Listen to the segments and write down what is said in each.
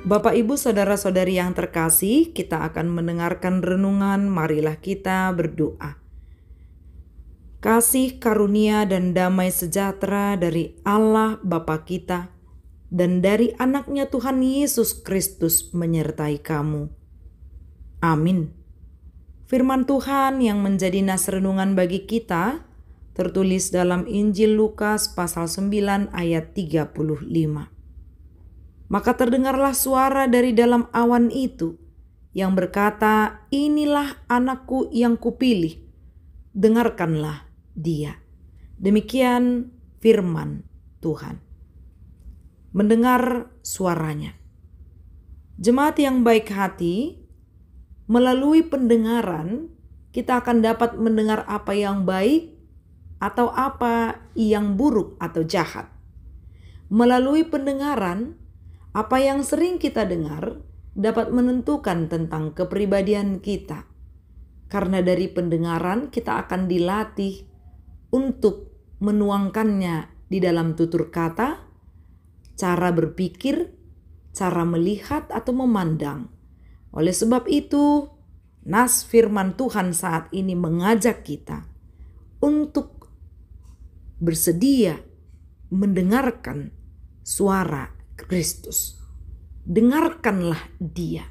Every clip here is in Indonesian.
Bapak, Ibu, Saudara-saudari yang terkasih, kita akan mendengarkan renungan. Marilah kita berdoa. Kasih karunia dan damai sejahtera dari Allah Bapa kita dan dari anaknya Tuhan Yesus Kristus menyertai kamu. Amin. Firman Tuhan yang menjadi nas renungan bagi kita tertulis dalam Injil Lukas pasal 9 ayat 35. Maka terdengarlah suara dari dalam awan itu yang berkata, "Inilah anakku yang kupilih, dengarkanlah dia." Demikian firman Tuhan. Mendengar suaranya. Jemaat yang baik hati, melalui pendengaran kita akan dapat mendengar apa yang baik atau apa yang buruk atau jahat. Melalui pendengaran, apa yang sering kita dengar dapat menentukan tentang kepribadian kita. Karena dari pendengaran kita akan dilatih untuk menuangkannya di dalam tutur kata, cara berpikir, cara melihat atau memandang. Oleh sebab itu, nas firman Tuhan saat ini mengajak kita untuk bersedia mendengarkan suara Kristus. Dengarkanlah dia.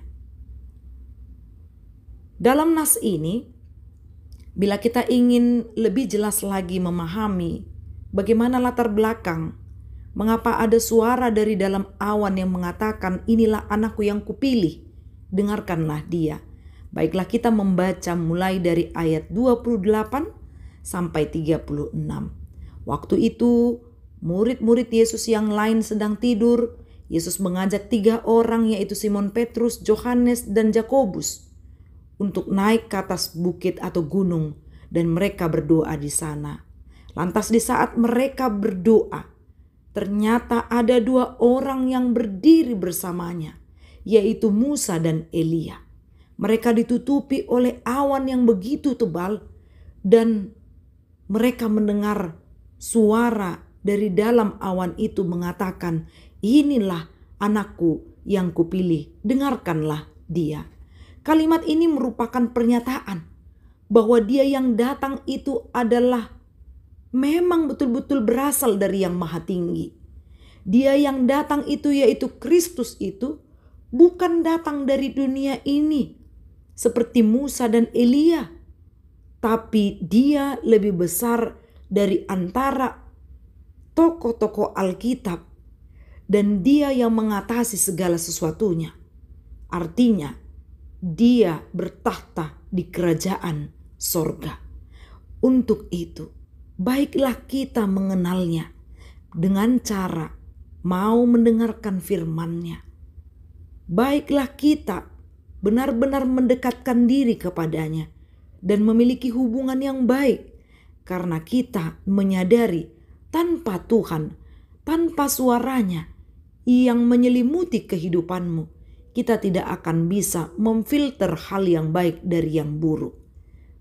Dalam nas ini, bila kita ingin lebih jelas lagi memahami bagaimana latar belakang, mengapa ada suara dari dalam awan yang mengatakan, "Inilah anakku yang kupilih, dengarkanlah dia." Baiklah kita membaca mulai dari ayat 28 sampai 36. Waktu itu murid-murid Yesus yang lain sedang tidur. Yesus mengajak 3 orang, yaitu Simon Petrus, Yohanes, dan Yakobus untuk naik ke atas bukit atau gunung dan mereka berdoa di sana. Lantas di saat mereka berdoa, ternyata ada 2 orang yang berdiri bersamanya, yaitu Musa dan Elia. Mereka ditutupi oleh awan yang begitu tebal dan mereka mendengar suara dari dalam awan itu mengatakan, "Inilah anakku yang kupilih, dengarkanlah dia." Kalimat ini merupakan pernyataan bahwa dia yang datang itu adalah memang betul-betul berasal dari yang maha tinggi. Dia yang datang itu, yaitu Kristus itu, bukan datang dari dunia ini seperti Musa dan Elia, tapi dia lebih besar dari antara tokoh-tokoh Alkitab, dan dia yang mengatasi segala sesuatunya. Artinya, dia bertahta di kerajaan sorga. Untuk itu, baiklah kita mengenalnya dengan cara mau mendengarkan firman-Nya. Baiklah kita benar-benar mendekatkan diri kepadanya dan memiliki hubungan yang baik, karena kita menyadari tanpa Tuhan, tanpa suaranya yang menyelimuti kehidupanmu, kita tidak akan bisa memfilter hal yang baik dari yang buruk.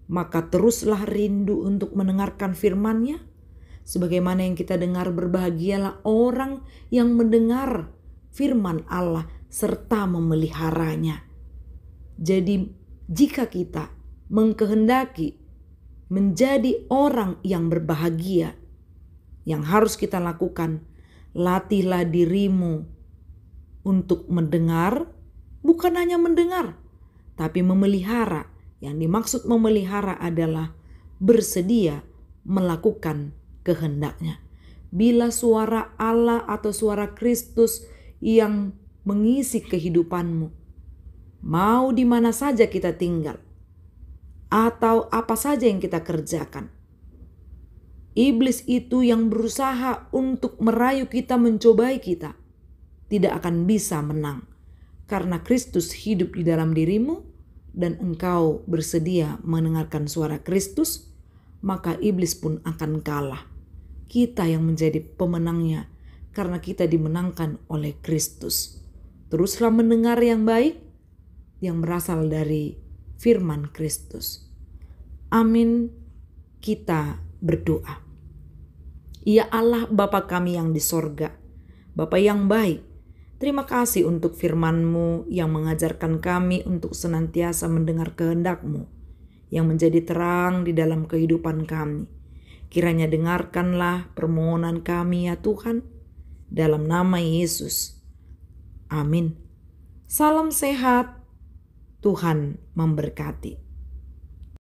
Maka teruslah rindu untuk mendengarkan firman-Nya. Sebagaimana yang kita dengar, berbahagialah orang yang mendengar firman Allah serta memeliharanya. Jadi jika kita mengkehendaki menjadi orang yang berbahagia, yang harus kita lakukan, latihlah dirimu untuk mendengar, bukan hanya mendengar, tapi memelihara. Yang dimaksud memelihara adalah bersedia melakukan kehendak-Nya. Bila suara Allah atau suara Kristus yang mengisi kehidupanmu, mau di mana saja kita tinggal, atau apa saja yang kita kerjakan, iblis itu yang berusaha untuk merayu kita, mencobai kita, tidak akan bisa menang. Karena Kristus hidup di dalam dirimu dan engkau bersedia mendengarkan suara Kristus, maka iblis pun akan kalah. Kita yang menjadi pemenangnya karena kita dimenangkan oleh Kristus. Teruslah mendengar yang baik yang berasal dari firman Kristus. Amin. Kita berdoa. Ya Allah, Bapa kami yang di sorga, Bapa yang baik, Terima kasih untuk firman-Mu yang mengajarkan kami untuk senantiasa mendengar kehendak-Mu yang menjadi terang di dalam kehidupan kami. Kiranya dengarkanlah permohonan kami ya Tuhan, dalam nama Yesus. Amin. Salam sehat, Tuhan memberkati.